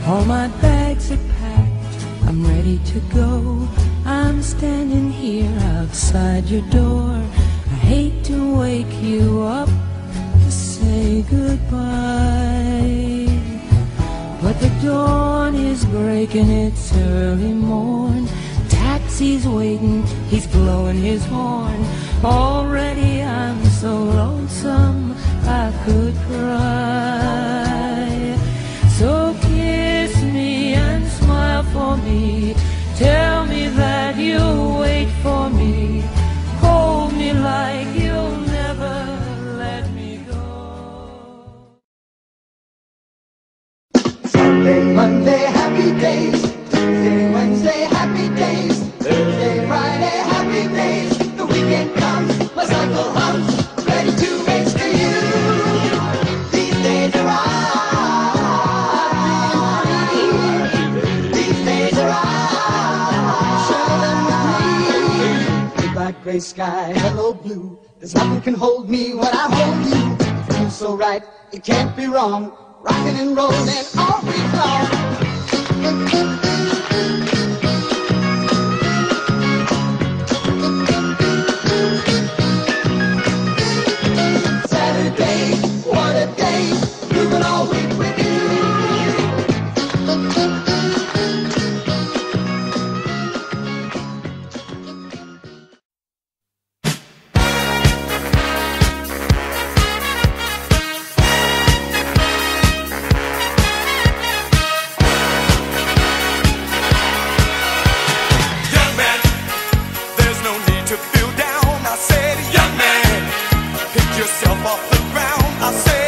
All my bags are packed, I'm ready to go. I'm standing here outside your door. I hate to wake you up to say goodbye, but the dawn is breaking, it's early morn. Taxi's waiting, he's blowing his horn. Already I'm so lonesome I could cry. So kiss me and smile for me. Tell me that you'll wait for me. Hold me like you'll never let me go. Sunday, Monday, happy days. Tuesday, Wednesday, happy days. Thursday, Friday, happy days. The weekend comes, my cycle hums, ready to race to you. These days are right. These days are right. Share them with me. Big black, gray sky, hello blue. There's nothing can hold me when I hold you. It feels so right, it can't be wrong. Rockin' and rollin' all week long. Saturday, what a day, moving all week with you. Yourself off the ground, I say.